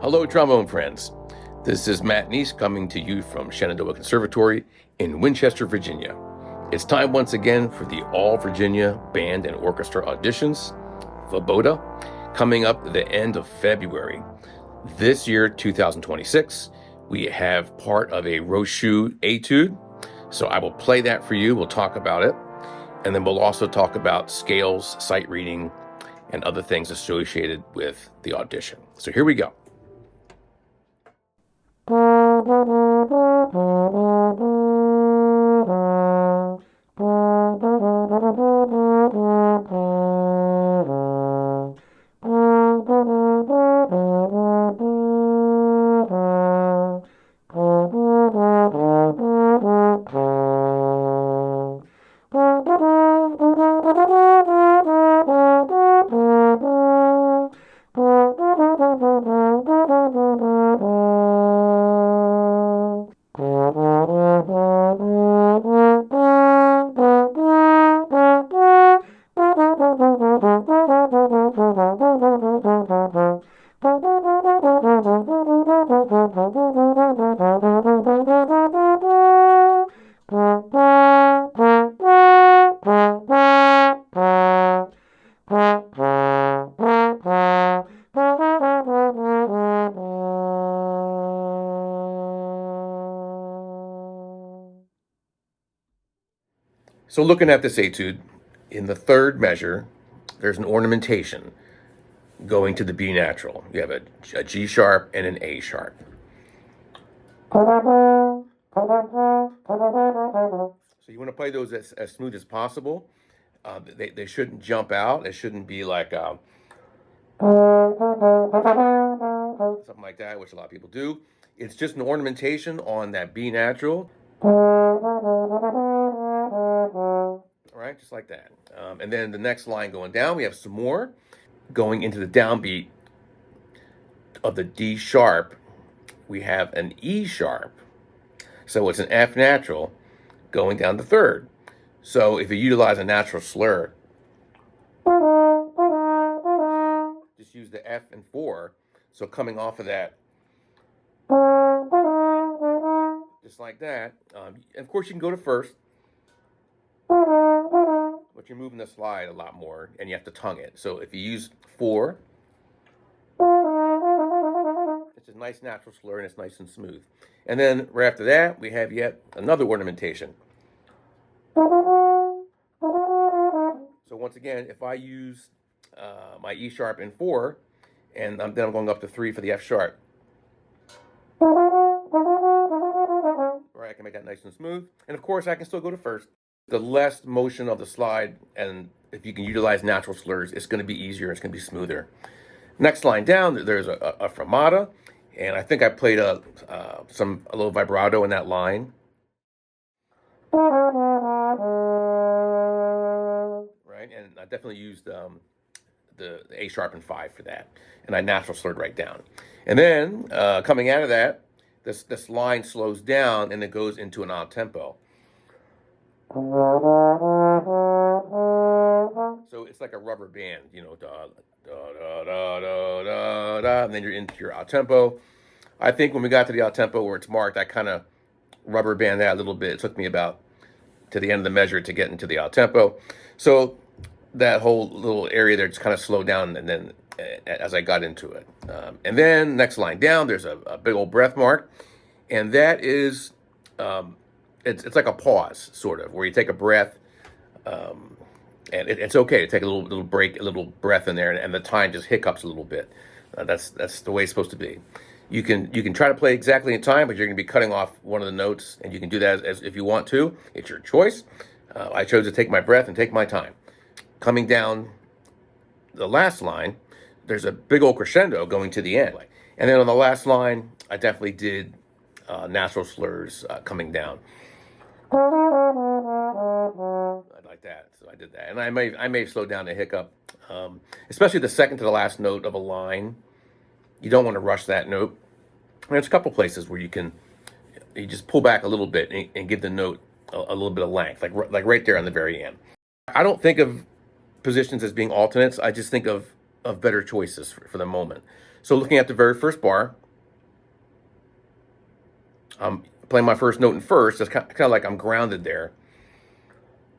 Hello, trombone friends. This is Matt Neese coming to you from Shenandoah Conservatory in Winchester, Virginia. It's time once again for the All Virginia Band and Orchestra Auditions, VBODA, coming up at the end of February. This year, 2026, we have part of a Rochut Etude, so I will play that for you. We'll talk about it, and then we'll also talk about scales, sight reading, and other things associated with the audition. So here we go. So looking at this etude, in the third measure, there's an ornamentation going to the B natural. You have a G sharp and an A sharp. So you want to play those as smooth as possible. They shouldn't jump out. It shouldn't be like something like that, which a lot of people do. It's just an ornamentation on that B natural. All right, just like that. And then the next line going down, we have some more going into the downbeat of the D sharp. We have an E sharp. So it's an F natural going down the third. So if you utilize a natural slur, just use the F and 4. So coming off of that, just like that. Of course, you can go to first, but you're moving the slide a lot more, and you have to tongue it. So if you use 4, it's a nice natural slur, and it's nice and smooth. And then right after that, we have yet another ornamentation. So once again, if I use my E sharp in 4, and then I'm going up to 3 for the F sharp, right, I can make that nice and smooth. And of course, I can still go to first. The less motion of the slide, and if you can utilize natural slurs, it's going to be easier, it's going to be smoother. Next line down, there's a fermata, and I think I played a little vibrato in that line. Right, and I definitely used the A sharp and 5 for that, and I natural slurred right down. And then coming out of that, this line slows down and it goes into an odd tempo. So it's like a rubber band, you know, da da da da da da da, and then you're into your odd tempo. I think when we got to the odd tempo where it's marked, I kind of rubber band that a little bit. It took me about to the end of the measure to get into the odd tempo. So that whole little area there just kind of slowed down, and then as I got into it. And then next line down, there's a big old breath mark, and that is, it's like a pause, sort of, where you take a breath, and it's okay to take a little break, a little breath in there, and the time just hiccups a little bit. That's the way it's supposed to be. You can try to play exactly in time, but you're going to be cutting off one of the notes, and you can do that as if you want to. It's your choice. I chose to take my breath and take my time. Coming down the last line, there's a big old crescendo going to the end. And then on the last line, I definitely did natural slurs coming down. I like that, so I did that. And I may have slowed down the hiccup, especially the second to the last note of a line. You don't want to rush that note. And there's a couple places where you just pull back a little bit and give the note a little bit of length, like right there on the very end. I don't think of positions as being alternates. I just think of better choices for the moment. So looking at the very first bar, I'm playing my first note in first. It's kind of like I'm grounded there.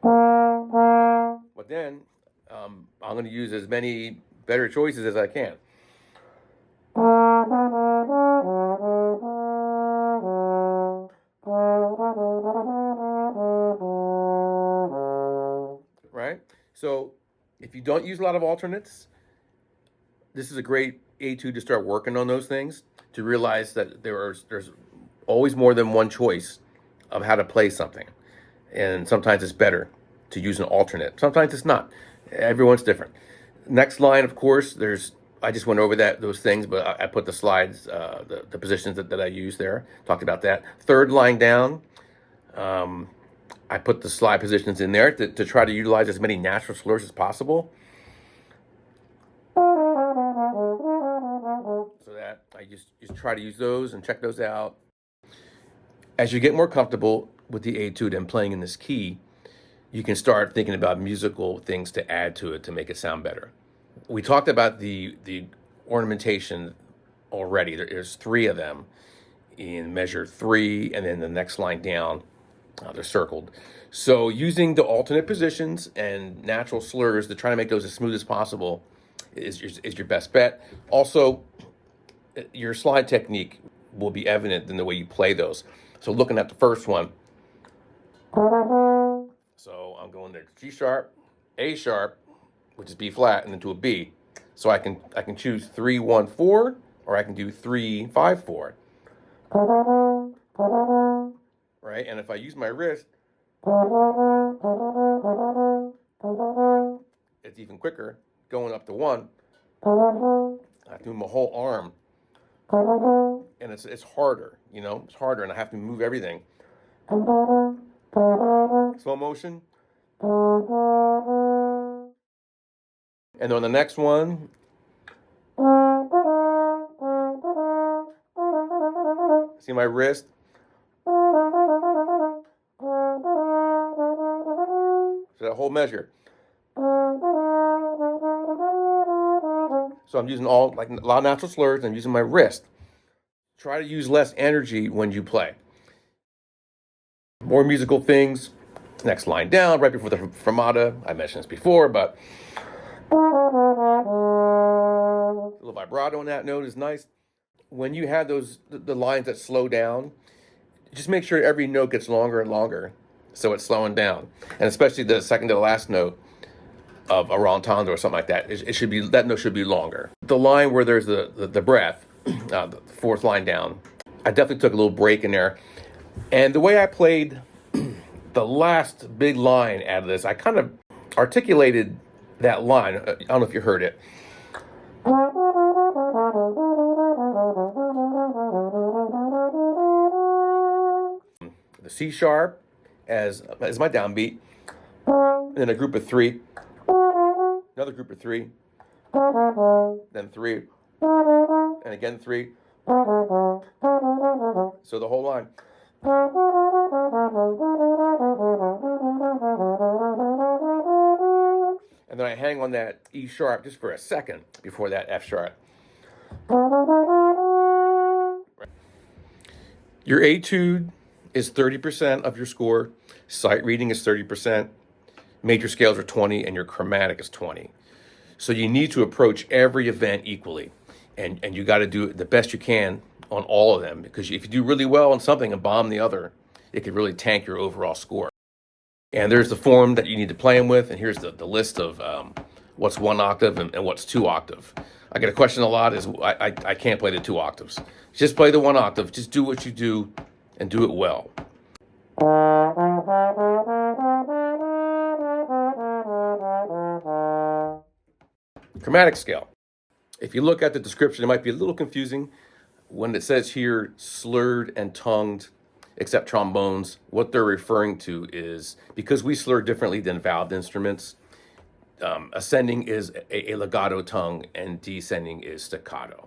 But then I'm going to use as many better choices as I can. Right? So if you don't use a lot of alternates, this is a great etude to start working on those things, to realize that there's always more than one choice of how to play something. And sometimes it's better to use an alternate. Sometimes it's not. Everyone's different. Next line, of course, I just went over those things, but I put the slides, the positions that I use there, talked about that. Third line down, I put the slide positions in there to try to utilize as many natural slurs as possible. So that I just try to use those and check those out. As you get more comfortable with the etude and playing in this key, you can start thinking about musical things to add to it to make it sound better. We talked about the ornamentation already. There's 3 of them in measure 3, and then the next line down, they're circled. So using the alternate positions and natural slurs to try to make those as smooth as possible is your best bet. Also, your slide technique will be evident in the way you play those. So looking at the first one, so I'm going to G sharp, A sharp, which is B flat, and then to a B. So I can choose 3, 1, 4, or I can do 3, 5, 4. Right? And if I use my wrist, it's even quicker going up to 1. I have to move my whole arm. And it's harder, it's harder, and I have to move everything. Slow motion. And then on the next one, see my wrist? So that whole measure. So I'm using a lot of natural slurs, and I'm using my wrist. Try to use less energy when you play. More musical things. Next line down, right before the fermata. I mentioned this before, but a little vibrato on that note is nice. When you have the lines that slow down, just make sure every note gets longer and longer, so it's slowing down. And especially the second to the last note of a rallentando or something like that, that note should be longer. The line where there's the breath, the fourth line down, I definitely took a little break in there. And the way I played the last big line out of this, I kind of articulated that line. I don't know if you heard it. The C sharp as my downbeat, and then a group of 3, another group of 3, then 3, and again 3. So the whole line. And then I hang on that E sharp just for a second before that F sharp. Your etude is 30% of your score. Sight reading is 30%. Major scales are 20, and your chromatic is 20. So you need to approach every event equally, and you got to do the best you can on all of them, because if you do really well on something and bomb the other, it could really tank your overall score. And there's the form that you need to play them with, and here's the list of what's 1 octave and what's 2 octave. I get a question a lot is I can't play the 2 octaves. Just play the 1 octave. Just do what you do and do it well. Chromatic scale. If you look at the description, it might be a little confusing. When it says here slurred and tongued, except trombones, what they're referring to is, because we slur differently than valved instruments, ascending is a legato tongue and descending is staccato.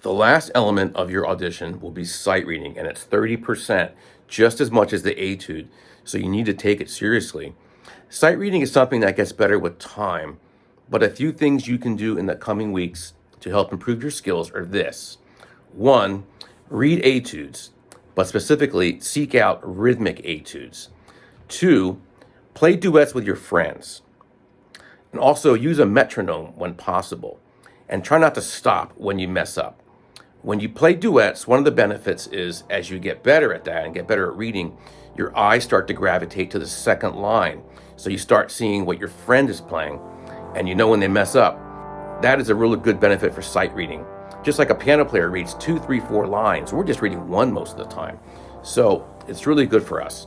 The last element of your audition will be sight reading, and it's 30%, just as much as the Etude, so you need to take it seriously. Sight reading is something that gets better with time, but a few things you can do in the coming weeks to help improve your skills are this. 1, read etudes, but specifically seek out rhythmic etudes. 2, play duets with your friends. And also use a metronome when possible. And try not to stop when you mess up. When you play duets, one of the benefits is as you get better at that and get better at reading, your eyes start to gravitate to the second line. So you start seeing what your friend is playing, and you know when they mess up. That is a really good benefit for sight reading. Just like a piano player reads 2, 3, 4 lines, we're just reading one most of the time. So it's really good for us.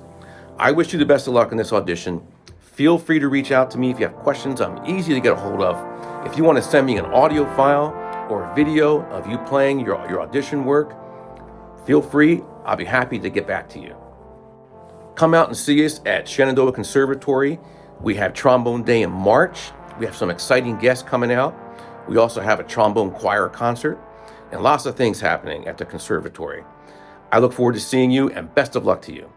I wish you the best of luck in this audition. Feel free to reach out to me if you have questions. I'm easy to get a hold of. If you want to send me an audio file or a video of you playing your audition work, feel free. I'll be happy to get back to you. Come out and see us at Shenandoah Conservatory. We have Trombone Day in March. We have some exciting guests coming out. We also have a trombone choir concert and lots of things happening at the conservatory. I look forward to seeing you, and best of luck to you.